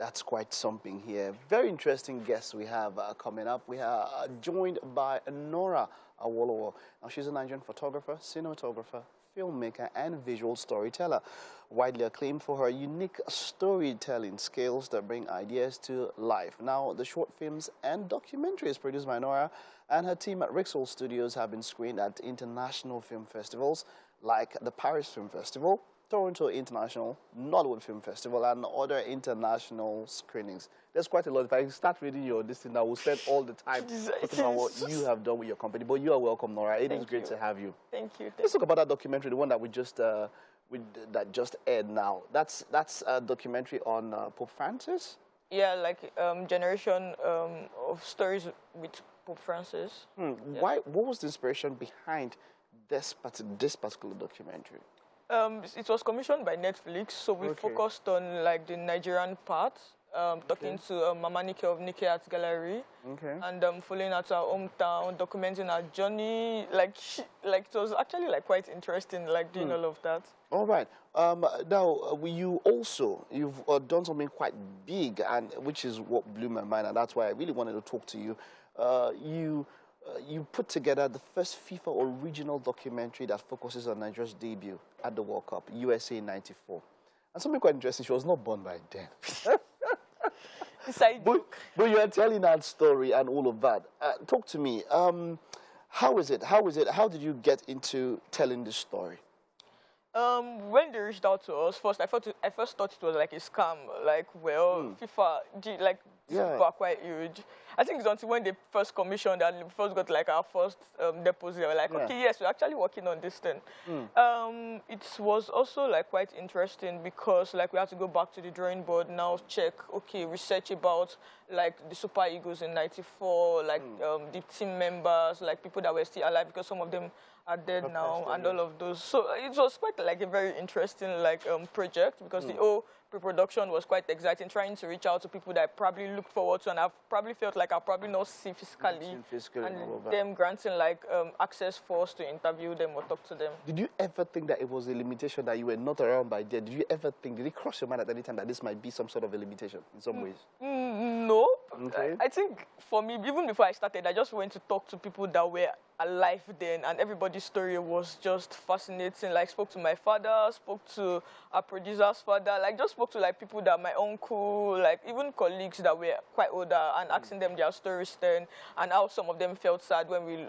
That's quite something here. Very interesting guests we have coming up. We are joined by Nora Awolowo. Now, she's a Nigerian photographer, cinematographer, filmmaker, and visual storyteller, widely acclaimed for her unique storytelling skills that bring ideas to life. Now, the short films and documentaries produced by Nora and her team at Rixel Studios have been screened at international film festivals like the Paris Film Festival, Toronto International Nollywood Film Festival, and other international screenings. There's quite a lot. If I start reading your listing, I will spend all the time talking about what you have done with your company. But you are welcome, Nora. It is great to have you. Thank you. Let's talk about that documentary, the one that we just that just aired now. That's a documentary on Pope Francis. Yeah, like generation of stories with Pope Francis. Yeah. Why? What was the inspiration behind this particular documentary? It was commissioned by Netflix, so we focused on like the Nigerian part, talking to Mama Nike of Nike Art Gallery, and following her to our hometown, documenting our journey. Like it was actually like quite interesting, like doing all of that. All right. Now, you've done something quite big, and which is what blew my mind, and that's why I really wanted to talk to you. You put together the first FIFA original documentary that focuses on Nigeria's debut at the World Cup, USA '94. And something quite interesting, she was not born by then. But you are telling that story and all of that. Talk to me. How is it? How did you get into telling this story? When they reached out to us, I first thought it was like a scam. Like, well, FIFA, people are quite huge. I think it's until when they first commissioned that we first got like our first deposit. We're like, okay, yes, we're actually working on this thing. It was also like quite interesting because like we had to go back to the drawing board now, check, research about like the Super Eagles in '94, like the team members, like people that were still alive because some of them are dead now, and all of those. So it was quite like a very interesting like project because the whole pre-production was quite exciting, trying to reach out to people that I probably looked forward to and I've probably felt like I'll probably not see physically, and them granting like access for us to interview them or talk to them. Did you ever think that it was a limitation that you were not around by then? Did you ever think, did it cross your mind at any time that this might be some sort of a limitation in some ways? No. I think for me, even before I started, I just went to talk to people that were alive then, and everybody's story was just fascinating. Like, spoke to my father, spoke to our producer's father, like just spoke to like people that my uncle, like even colleagues that were quite older, and asking them their stories then, and how some of them felt sad when we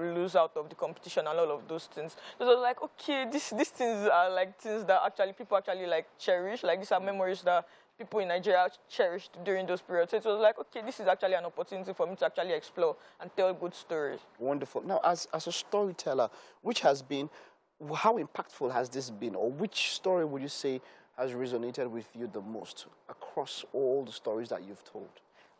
lose out of the competition and all of those things. So I was like, okay, these things are like things that actually people actually like cherish. Like, these are memories that people in Nigeria cherished during those periods. So it was like, okay, this is actually an opportunity for me to actually explore and tell good stories. Wonderful. Now, as a storyteller, how impactful has this been, or which story would you say has resonated with you the most across all the stories that you've told?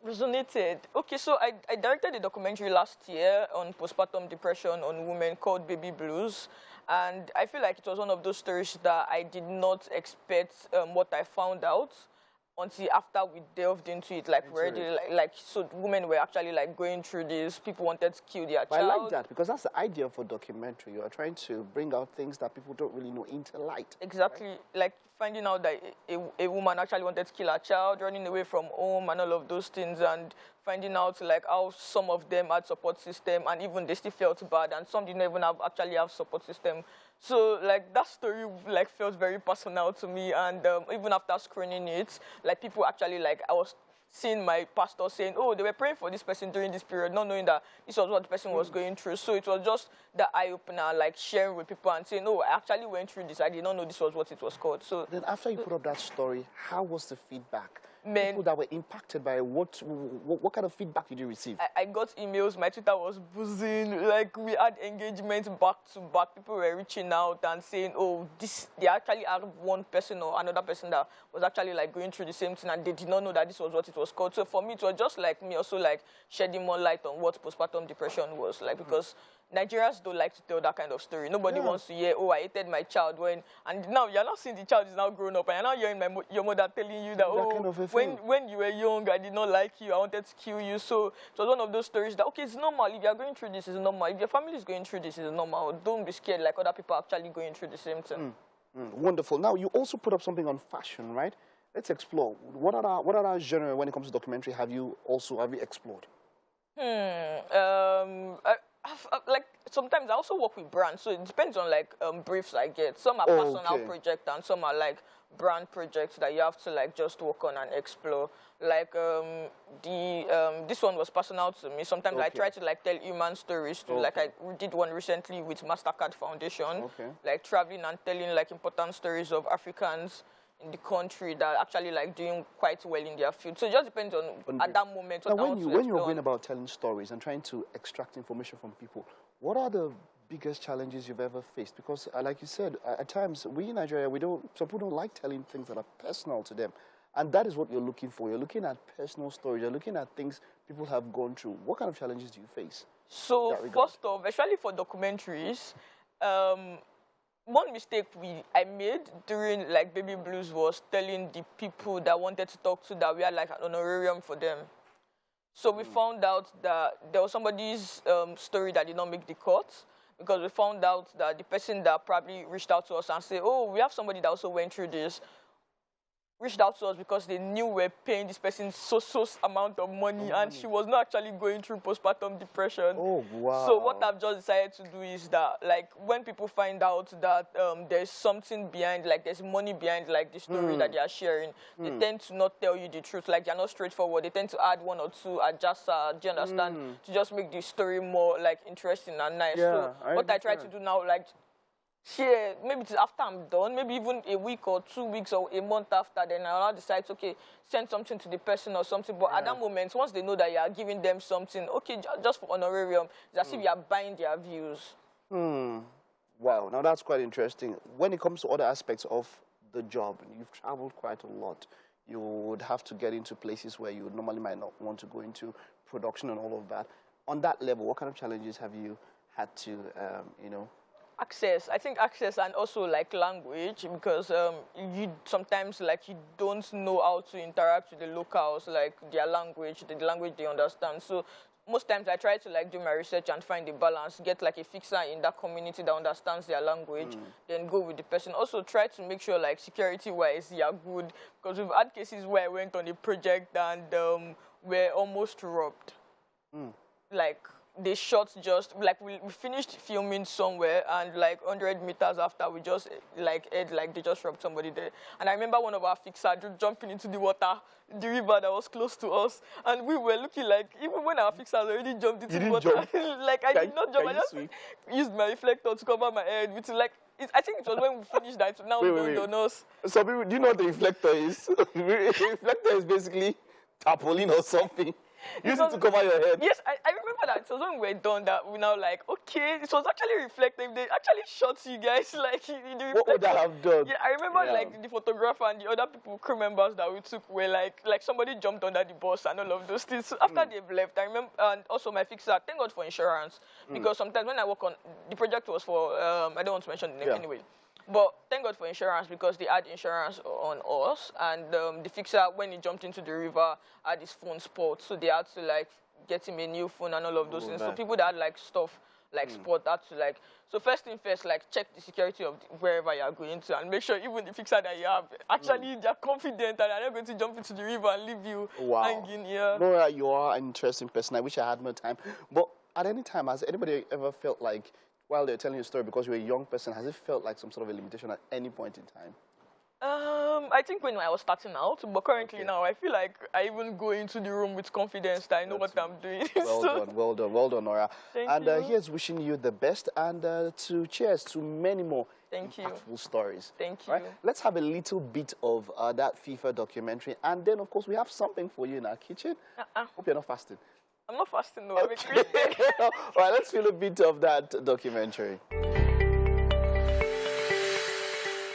Resonated. Okay, so I directed a documentary last year on postpartum depression on women called Baby Blues. And I feel like it was one of those stories that I did not expect what I found out until after we delved into it. Like, so women were actually like going through this. People wanted to kill their child. I like that because that's the idea of a documentary. You are trying to bring out things that people don't really know into light. Exactly. Right? Like finding out that a woman actually wanted to kill her child, running away from home and all of those things, and finding out like how some of them had support system and even they still felt bad, and some didn't even actually have support system. So like that story like felt very personal to me, and even after screening it, like people actually like, I was seeing my pastor saying, oh, they were praying for this person during this period, not knowing that this was what the person was going through. So it was just the eye-opener, like sharing with people and saying, oh, I actually went through this. I did not know this was what it was called. So then after you put up that story, how was the feedback? People that were impacted by what kind of feedback did you receive? I got emails. My Twitter was buzzing. Like, we had engagement back to back. People were reaching out and saying, oh, they actually had one person or another person that was actually like going through the same thing, and they did not know that this was what it was called. So for me, it was just like me also like shedding more light on what postpartum depression was like, because Nigerians don't like to tell that kind of story. Nobody wants to hear, oh, I hated my child and now you're not seeing the child is now grown up, and you're now hearing your mother telling you that, kind of when you were young, I did not like you, I wanted to kill you. So it was one of those stories that, okay, it's normal. If you're going through this, it's normal. If your family is going through this, it's normal. Don't be scared like other people are actually going through the same thing. Wonderful. Now, you also put up something on fashion, right? Let's explore. What other genre when it comes to documentary have you explored? Like sometimes I also work with brands, so it depends on like briefs I get. Some are personal projects and some are like brand projects that you have to like just work on and explore. Like this one was personal to me. Sometimes I try to like tell human stories too. Like I did one recently with MasterCard Foundation, like traveling and telling like important stories of Africans in the country that are actually like doing quite well in their field. So it just depends on at that moment. Now, when you're going about telling stories and trying to extract information from people, what are the biggest challenges you've ever faced? Because, like you said, at times we in Nigeria, some people don't like telling things that are personal to them, and that is what you're looking for. You're looking at personal stories. You're looking at things people have gone through. What kind of challenges do you face? So first off, especially for documentaries, one mistake I made during like Baby Blues was telling the people that wanted to talk to that we had like an honorarium for them. So we found out that there was somebody's story that did not make the cut, because we found out that the person that probably reached out to us and said, oh, we have somebody that also went through this, reached out to us because they knew we're paying this person so amount of money, and she was not actually going through postpartum depression. Oh, wow. So what I've just decided to do is that, like, when people find out that there's something behind, like there's money behind, like the story that they are sharing, they tend to not tell you the truth. Like, they're not straightforward. They tend to add one or two adjustments, do you understand, to just make the story more, like, interesting and nice. Yeah, so what I try to do now, like, share, maybe it's after I'm done, maybe even a week or 2 weeks or a month after, then I'll decide, okay, send something to the person or something. But at that moment, once they know that you are giving them something, okay, just for honorarium, it's as if you are buying their views. Wow, now that's quite interesting. When it comes to other aspects of the job, you've traveled quite a lot. You would have to get into places where you normally might not want to go into, production and all of that. On that level, what kind of challenges have you had to, you know? Access. I think access and also like language, because you sometimes like you don't know how to interact with the locals, like their language, the language they understand. So most times I try to like do my research and find the balance, get like a fixer in that community that understands their language, then go with the person. Also try to make sure like security-wise you are good, because we've had cases where I went on a project and we're almost robbed. Like, they shot just, like, we finished filming somewhere, and, like, 100 meters after, we just, like, they just robbed somebody there. And I remember one of our fixers jumping into the water, the river that was close to us, and we were looking like, even when our fixers already jumped into the water, like, I did not jump, I just used my reflector to cover my head, which is, like, I think it was when we finished that, now we don't know us. So, people, do you know what the reflector is? The reflector is basically tarpaulin or something. Use it to cover your head. Yes, I remember that. It was when we were done that we now like, okay, it was actually reflective. They actually shot you guys like in the reflector. What would that have done? Yeah, I remember like the photographer and the other crew members that we took were like somebody jumped under the bus and all of those things. So after they've left, I remember, and also my fixer, thank God for insurance, because sometimes when I work on, the project was for, I don't want to mention the name anyway. But thank God for insurance, because they had insurance on us, and the fixer, when he jumped into the river, had his phone spoiled, so they had to like get him a new phone and all of those things. So people that had like stuff like sport had to like, so first thing first, like check the security of wherever you are going to, and make sure even the fixer that you have, actually they're confident and they're not going to jump into the river and leave you hanging here. Nora, you are an interesting person. I wish I had more time. But at any time, has anybody ever felt like, while they're telling you a story, because you're a young person, has it felt like some sort of a limitation at any point in time? I think when I was starting out, but currently now I feel like I even go into the room with confidence that I know what I'm doing. Well done, Nora. Thank you. Here's wishing you the best, and to cheers to many more impactful stories. Thank you. Right? Let's have a little bit of that FIFA documentary, and then of course we have something for you in our kitchen. Hope you're not fasting. I'm not fasting, no. I'm a Christian. All right, let's feel a bit of that documentary.